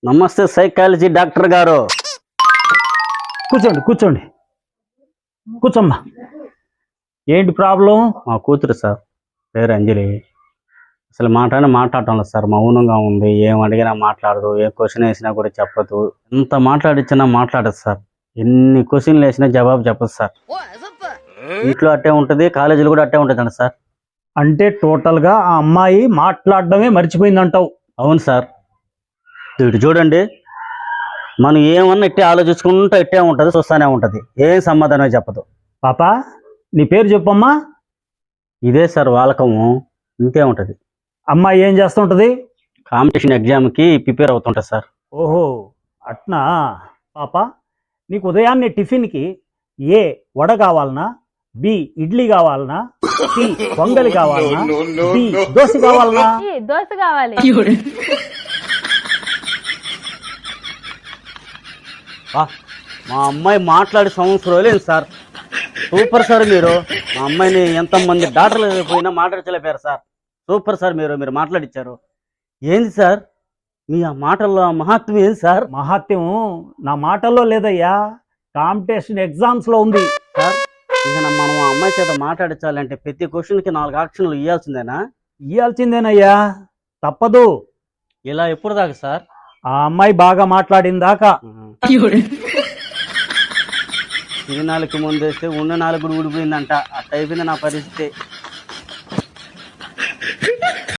నమస్తే psychology doctor గారు. కూర్చోండి కూర్చోండి కూర్చోమ్మా. ఏంటి ప్రాబ్లం? మా కూతురు సార్, పేరు అంజలి. అసలు మాట్లాడటం లేదు సార్, మౌనంగా ఉంది. ఏం అడిగినా మాట్లాడదు, ఏ క్వశ్చన్ వేసినా కూడా చెప్పదు. ఎంత మాట్లాడిచ్చినా మాట్లాడదు సార్. ఎన్ని క్వశ్చన్లు వేసినా జవాబు చెప్పదు సార్. ఇంట్లో అట్టే ఉంటుంది, కాలేజీలో కూడా అట్టే ఉంటుంది సార్. అంటే టోటల్గా ఆ అమ్మాయి మాట్లాడడమే మర్చిపోయిందంటావు? అవును సార్. ఇటు చూడండి, మనం ఏమన్నా ఇట్టే ఆలోచించుకుంటూ ఇట్టే ఉంటుంది, చూస్తూనే ఉంటుంది. ఏం సమాధానం చెప్పదు. పాప, నీ పేరు చెప్పమ్మా. ఇదే సార్ వాలకము, ఇంతే ఉంటుంది. అమ్మాయి ఏం చేస్తుంటది? కాంపిటీషన్ ఎగ్జామ్కి ప్రిపేర్ అవుతుంటుంది సార్. ఓహో అట్నా. పాప, నీకు ఉదయాన్నే టిఫిన్కి ఏ వడ కావాలనా, బి ఇడ్లీ కావాలనా, సి పొంగలి కావాలనా, డి దోశ కావాలనా? దోశ కావాలి. మా అమ్మాయి మాట్లాడే సంవత్సరం లేదు సార్. సూపర్ సార్ మీరు. మా అమ్మాయిని ఎంతమంది డాక్టర్లు పోయినా మాట్లాడలేపారు సార్. సూపర్ సార్ మీరు మాట్లాడిచ్చారు. ఏంది సార్ మీ ఆ మాటల్లో మహాత్మ్యం ఏంది సార్? మహాత్యం నా మాటల్లో లేదయ్యా, కాంపిటీషన్ ఎగ్జామ్స్ లో ఉంది సార్. ఇంకా మనం ఆ అమ్మాయి చేత మాట్లాడించాలంటే ప్రతి క్వశ్చన్కి 4 ఆప్షన్లు ఇవ్వాల్సిందేనా? ఇయ్యాల్సిందేనయ్యా, తప్పదు. ఇలా ఎప్పుడు దాకా సార్? ఆ అమ్మాయి బాగా మాట్లాడిందాకా. తిరిగి 4 ముందేస్తే ఉన్న 4 ఊడిపోయిందంట. అట్ట అయిపోయింది నా పరిస్థితి.